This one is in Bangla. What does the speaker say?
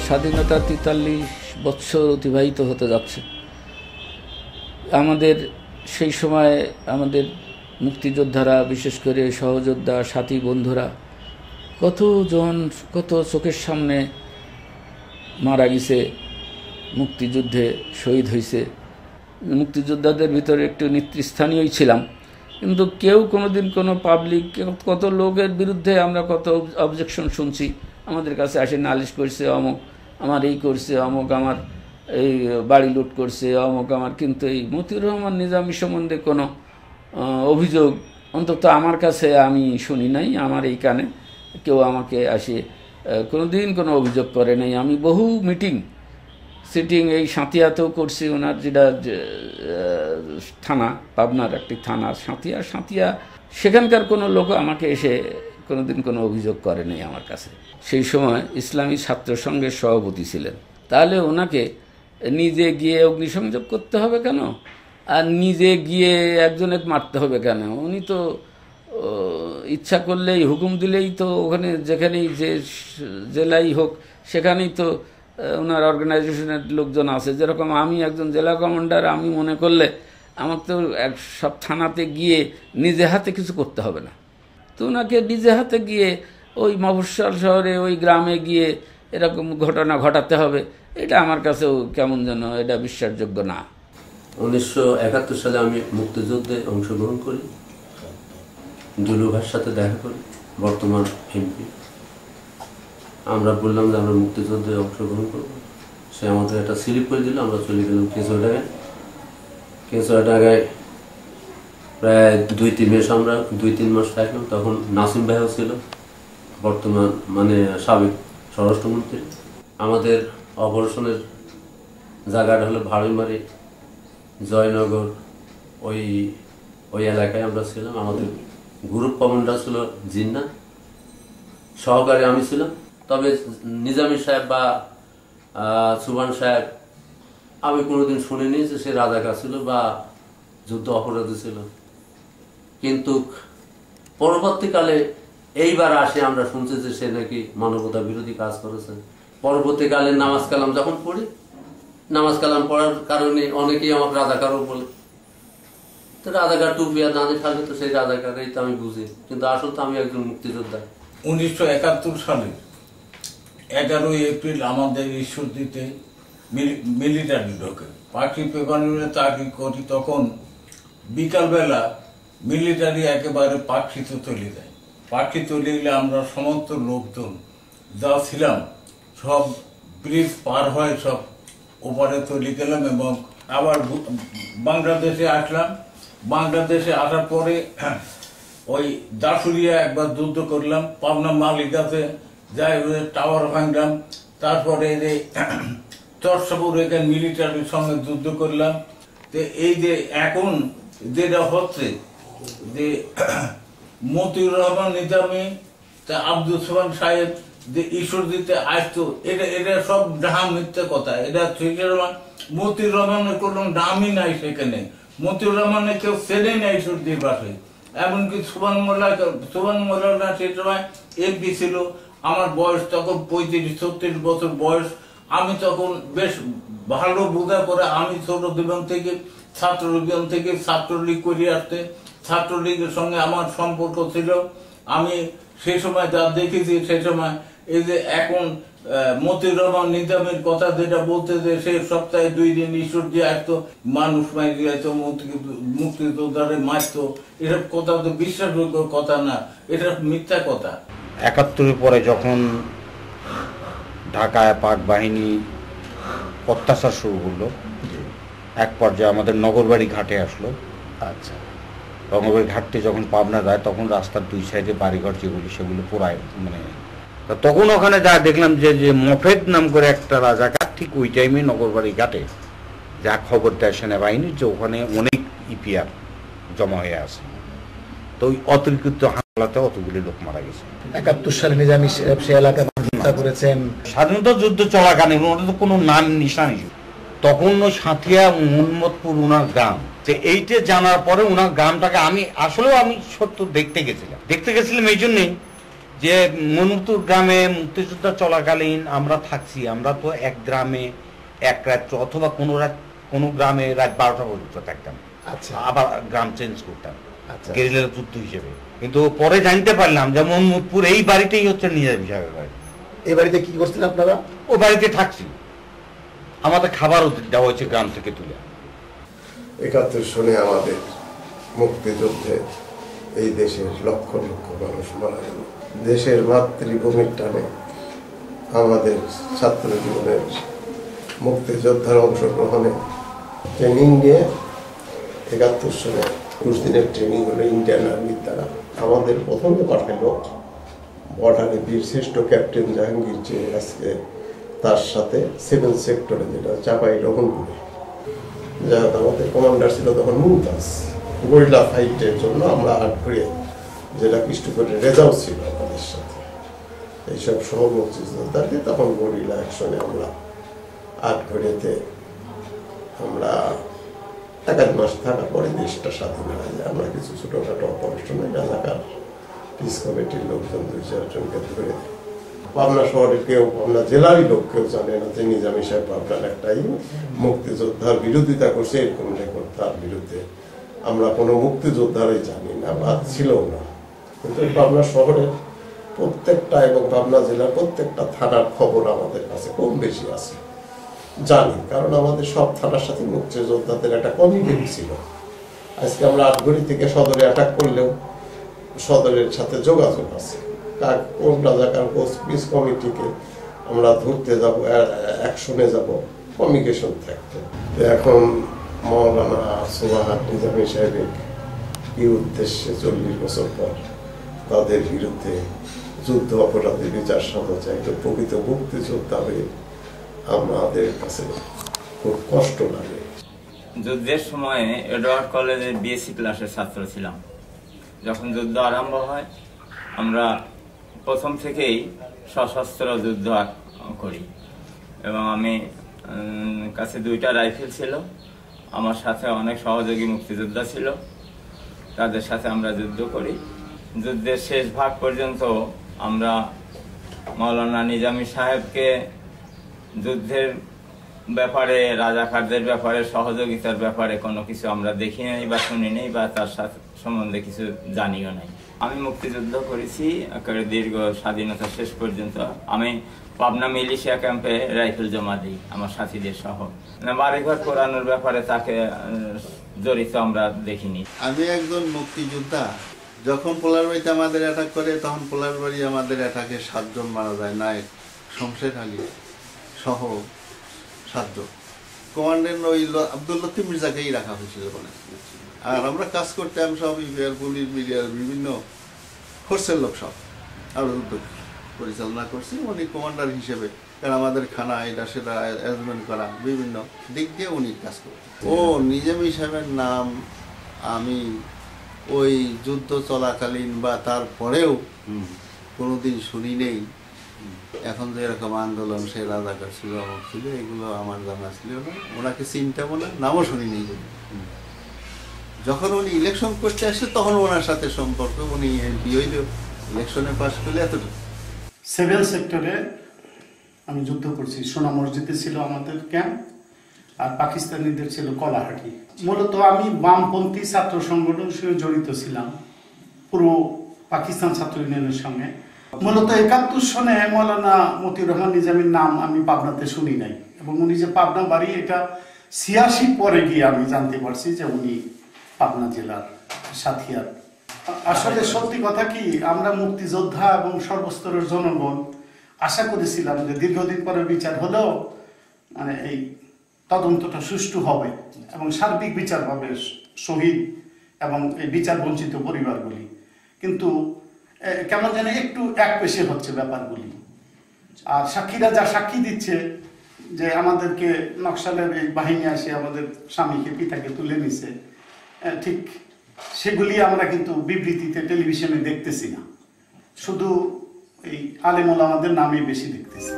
স্বাধীনতা ৪৩ বছর অতিবাহিত হতে যাচ্ছে। আমাদের সেই সময় আমাদের মুক্তিযোদ্ধারা, বিশেষ করে সহযোদ্ধা সাথী বন্ধুরা কতজন কত চোখের সামনে মারা গেছে, মুক্তিযুদ্ধে শহীদ হয়েছে। মুক্তিযোদ্ধাদের ভিতরে একটু নেতৃস্থানীয়ই ছিলাম, কিন্তু কেউ কোনোদিন কোনো পাবলিক, কত লোকের বিরুদ্ধে আমরা কত অবজেকশন শুনছি, আমাদের কাছে আসে নালিশ করছে, অমুক আমার এই করছে, অমুক আমার এই বাড়ি লুট করছে, অমুক আমার। কিন্তু এই মতিউর রহমান নিজামী সম্বন্ধে কোনো অভিযোগ অন্তত আমার কাছে আমি শুনি নাই। আমার এই কানে কেউ আমাকে আসে কোনোদিন কোনো অভিযোগ করে নাই। আমি বহু মিটিং সিটিং এই সাঁতিয়াতেও করছি, ওনার যেটা থানা, পাবনার একটি থানা সাঁতিয়া, সেখানকার কোনো লোক আমাকে এসে কোনোদিন কোনো অভিযোগ করে নাই আমার কাছে। সেই সময় ইসলামী ছাত্র সংঘের সভাপতি ছিলেন। তাহলে ওনাকে নিজে গিয়ে অগ্নিসংযোগ করতে হবে কেন, আর নিজে গিয়ে একজনের মারতে হবে কেন? উনি তো ইচ্ছা করলেই, হুকুম দিলেই তো ওখানে যেখানেই যে জেলাই হোক সেখানেই তো ওনার অর্গানাইজেশনের লোকজন আছে। যেরকম আমি একজন জেলা কমান্ডার, আমি মনে করলে আমার তো সব থানাতে গিয়ে নিজে হাতে কিছু করতে হবে না, তো ওনাকে নিজে হাতে গিয়ে ওই মফস্বল শহরে ওই গ্রামে গিয়ে এরকম ঘটনা ঘটাতে হবে, এটা আমার কাছেও কেমন যেন এটা বিশ্বাসযোগ্য না। 1971 সালে আমি মুক্তিযুদ্ধে অংশগ্রহণ করি, দুলু ভাইয়ের সাথে দেখা করি, বর্তমান এমপি। আমরা বললাম যে আমরা মুক্তিযুদ্ধে অংশগ্রহণ করব। সে আমাদের একটা স্লিপ করে দিল, আমরা চলে গেলাম কেঁচুয়াডাঙ্গায়। প্রায় 2-3 মাস থাকলাম। তখন নাসিম ভাইও ছিল, বর্তমান সাবেক স্বরাষ্ট্রমন্ত্রী। আমাদের অপারেশনের জায়গাটা হলো ভাড়িমারি, জয়নগর, ওই এলাকায় আমরা ছিলাম। আমাদের গ্রুপ কমান্ডার ছিল জিন্না, সহকারী আমি ছিলাম। তবে নিজামী সাহেব বা সুবান সাহেব আমি কোনোদিন শুনিনি যে সে রাজাকার ছিল বা যুদ্ধ অপরাধী ছিল। কিন্তু পরবর্তীকালে এইবার আসে আমরা শুনছি যে সে নাকি মানবতা বিরোধী কাজ করেছে। পরবর্তীকালে নামাজ কালাম যখন পড়ি, নামাজ কালাম পড়ার কারণে অনেকেই আমার রাজাকারও বলে। তো রাজাকার টুপিয়া দাঁড়ে থাকলে তো সেই রাজাকারই তো আমি বুঝি, কিন্তু আসলে তো আমি একজন মুক্তিযোদ্ধা। 1971 সালে 11 এপ্রিল আমাদের ঈশ্বরদীতে মিলিটারি ঢোকে। পাখি পেপারে চাকরি করি, তখন বিকালবেলা মিলিটারি একেবারে পাখিতে তৈরি দেয়। পাখি তৈরি গেলে আমরা সমস্ত লোকজন যা ছিলাম সব ব্রিজ পার হয়ে সব ওপারে তৈরি গেলাম এবং আবার বাংলাদেশে আসলাম। বাংলাদেশে আসার পরে ওই দাসুরিয়া একবার যুদ্ধ করলাম, পাবনা মালিকাতে যাই টাওয়ার ভাঙলাম। তারপরে যে চরসাপুর এখানে মিলিটারির সঙ্গে যুদ্ধ করলাম। তো এই যে এখন যেটা হচ্ছে যে মতিউর রহমান নিজামী, আব্দুল সোহান সাহেব যে ঈশ্বরদীতে আসতো, এটা সব ডাহা মিথ্যে কথা। এটা মতিউর রহমানের কোনো নামই নাই সেখানে। মতিউর রহমানের কেউ চেনে নাই ঈশ্বরদীর পাশে। এমনকি সুবান মোল্লা সে সময় এমপি ছিল। আমার বয়স তখন 35-36 বছর বয়স। আমি তখন বেশ ভালো বোঝা করে আমি ছোট জীবন থেকে ছাত্রলীগ করে আসতে, ছাত্রলীগের সঙ্গে আমার সম্পর্ক ছিল। আমি সেই সময় যা দেখেছি, সেই সময় এই যে এখন মতিউর রহমান নিজামীর কথা যেটা বলতে, যে সে সপ্তাহে 2 দিন ঈশ্বরদী আসতো, মানুষ মারি যাইত, মুক্তিযোদ্ধারে মারতো, এসব কথা তো বিশ্বাসযোগ্য কথা না, এটা মিথ্যা কথা। 71 পরে যখন ঢাকায় পাক বাহিনী অত্যাচার শুরু করলো, এক পর্যায়ে আমাদের নগরবাড়ি ঘাটে আসলো। আচ্ছা, নগরবাড়ি ঘাটতে যখন পাবনা যায়, তখন রাস্তার 2 সাইডে বাড়িঘর যেগুলি সেগুলো পোড়ায়। তখন ওখানে যা দেখলাম যে মফেদ নাম করে একটা রাজাকার ঠিক ওই টাইমে নগরবাড়ি ঘাটে যা খবর দেয় সেনাবাহিনীর, যে ওখানে অনেক ইপিআর জমা হয়ে আছে। তো ওই অতিরিক্ত হামলাতে অতগুলি লোক মারা গেছে। 71 সালে নিজামী সে এলাকা হত্যা করেছেন। স্বাধীনতা যুদ্ধ চলাকালীন ওনার তো কোনো নাম নিশানি, তখন ওই সাঁথিয়া মোহাম্মদপুর ওনার গ্রাম। এইটা জানার পরে ওনার গ্রামটাকে আমি সত্য দেখতে গেছিলাম এই জন্যে যে মনুতুর গ্রামে মুক্তিযুদ্ধ চলাকালীন আমরা থাকছি, আমরা তো এক গ্রামে এক রাত অথবা কোনো গ্রামে রাত 12টা পর্যন্ত থাকতাম, আচ্ছা আবার গ্রাম চেঞ্জ করতাম আচ্ছা গেরিলার যুদ্ধ হিসেবে। কিন্তু পরে জানতে পারলাম যে মোহাম্মদপুর এই বাড়িতেই হচ্ছে নিজামী সাহেবের বাড়ি। এই বাড়িতে কি করছেন আপনারা? ও বাড়িতে থাকছি, আমাদের খাবারও দেওয়া হয়েছে গ্রাম থেকে তুলে। 71 সনে আমাদের মুক্তিযুদ্ধে এই দেশের লক্ষ লক্ষ মানুষ মারা গেল। দেশের মাতৃভূমির টানে আমাদের ছাত্র জীবনের মুক্তিযোদ্ধার অংশগ্রহণে ট্রেনিং নিয়ে 71 সনে 20 দিনের ট্রেনিং হলো ইন্ডিয়ান আর্মির দ্বারা। আমাদের প্রথমে পাঠালো বর্ডারে বীরশ্রেষ্ঠ ক্যাপ্টেন জাহাঙ্গীর, যে আজকে তার সাথে 7 সেক্টরে যেটা চাপাই রহনপুরে, যা আমাদের কমান্ডার ছিল তখন মুমতাজ। গরিলা ফাইটের জন্য আমরা আটঘরে, যেটা কৃষ্ণপুরের রেজাও ছিল আমাদের সাথে, এইসব সহ মুক্তিযোদ্ধাকে তখন গরিলা অ্যাকশনে আমরা আটঘরেতে আমরা 1 মাস থাকার পরে দেশটা স্বাধীন হয়ে যায়। আমরা কিছু ছোটোখাটো অপারেশনে এলাকার পিস কমিটির লোকজন 2-4 জনকে ধরে, পাবনা শহরের কেউ, পাবনা জেলারই লোক কেউ জানে না যে নিজামী সাহেব পাবনার একটাই মুক্তিযোদ্ধার বিরোধিতা করছে, এরকম রেকর্ড তার বিরুদ্ধে আমরা কোনো মুক্তিযোদ্ধারই জানি না বা ছিল না। কিন্তু পাবনা শহরের প্রত্যেকটা এবং পাবনা জেলার প্রত্যেকটা থানার খবর আমাদের কাছে কম বেশি আছে, জানি, কারণ আমাদের সব থানার সাথে মুক্তিযোদ্ধাদের একটা কমিউনিটি ছিল। আজকে আমরা আটঘড়ি থেকে সদরে অ্যাটাক করলেও সদরের সাথে যোগাযোগ আছে, কোন রাজাকার পিস কমিটিকে আমরা ধরতে যাব, অ্যাকশনে যাব, কমিউনিকেশন থাকতো। এখন মৌলানা সুবহান নিজামী সাহেবের কি উদ্দেশ্যে 40 বছর পর তাদের বিরুদ্ধে যুদ্ধ অপরাধী বিচার সাধা চাই, তো প্রকৃত মুক্তিযোদ্ধা হয়ে আমাদের কাছে খুব কষ্ট লাগে। যুদ্ধের সময়ে এডওয়ার্ড কলেজের বিএসসি ক্লাসের ছাত্র ছিলাম। যখন যুদ্ধ আরম্ভ হয় আমরা প্রথম থেকেই সশস্ত্র যুদ্ধ করি এবং আমি কাছে 2টা রাইফেল ছিল, আমার সাথে অনেক সহযোগী মুক্তিযোদ্ধা ছিল, তাদের সাথে আমরা যুদ্ধ করি। যুদ্ধের শেষ ভাগ পর্যন্ত আমরা মৌলানা নিজামী সাহেবকে যুদ্ধের ব্যাপারে, রাজাকারদের ব্যাপারে, সহযোগিতার ব্যাপারে কোনো কিছু আমরা দেখি নাই বা শুনি নাই বা তার সাথে সম্বন্ধে কিছু জানিও নাই। আমি মুক্তিযুদ্ধ করেছি একেবারে দীর্ঘ স্বাধীনতা শেষ পর্যন্ত। আমি পাবনা মিলিশিয়া ক্যাম্পে রাইফেল জমা দিই আমার সাথীদের সহ। বাড়িঘর পোড়ানোর ব্যাপারে তাকে জড়িত আমরা দেখিনি। আমি একজন মুক্তিযোদ্ধা। যখন পোলারবাড়িতে আমাদের অ্যাটাক করে তখন পোলারবাড়ি আমাদের অ্যাটাকে 7 জন মারা যায়, নায়ক শমশের আলী সহ 7 জন। কমান্ডেন্ট ওই আব্দুল লতিফ মির্জাকেই রাখা হয়েছিল বলে। আর আমরা কাজ করতাম সব ইউপিআর, পুলিশ, মিডিয়ার বিভিন্ন ফোর্সের লোক সব আমরা পরিচালনা করছি। উনি কমান্ডার হিসেবে, কারণ আমাদের খানা এটা সেটা অ্যারেঞ্জমেন্ট করা বিভিন্ন দিক দিয়ে উনি কাজ করতেন। ও নিজামী সাহেবের নাম আমি ওই যুদ্ধ চলাকালীন বা তারপরেও কোনোদিন শুনি নেই। এখন যে এরকম আন্দোলন, সে রাজাকার ছিল, অমুক ছিল, এগুলো আমার জানা ছিল না, ওনাকে চিনতামও না, নামও শুনি নেই। যখন উনি ইলেকশন করতে আসে তখন ওনার সাথে সম্পর্ক, উনি এমপি হইল, ইলেকশনে পাস করলে এতটুকু। 7 সেক্টরে আমি যুদ্ধ করছি। সোনা মসজিদে ছিল আমাদের ক্যাম্প, আর পাকিস্তানিদের ছিল কলাহাটি। মূলত আমি বামপন্থী ছাত্র সংগঠন সঙ্গে জড়িত ছিলাম, পুরো পাকিস্তান ছাত্র ইউনিয়নের সঙ্গে। মূলত 71 সনে মৌলানা মতিউর রহমান নিজামীর নাম আমি পাবনাতে শুনি নাই, এবং উনি যে পাবনা বাড়ি এটা 86 পরে গিয়ে আমি জানতে পারছি যে উনি পাবনা জেলার সাথিয়ার। আসলে সত্যি কথা কি, আমরা মুক্তিযোদ্ধা এবং সর্বস্তরের জনগণ আশা করেছিলাম যে দীর্ঘদিন পরে বিচার হলেও মানে এই তদন্তটা সুষ্ঠু হবে এবং সার্বিক বিচার হবে শহীদ এবং এই বিচার বঞ্চিত পরিবারগুলি। কিন্তু কেমন যেন একটু একপেশে হচ্ছে ব্যাপারগুলি। আর সাক্ষীরা যা সাক্ষী দিচ্ছে যে আমাদেরকে নকশালের এই বাহিনী আসে আমাদের স্বামীকে, পিতাকে তুলে নিছে, ঠিক সেগুলি আমরা কিন্তু বিবৃতিতে টেলিভিশনে দেখতেছি না, শুধু এই আলেম ওলামাদের নামে বেশি দেখতেছি।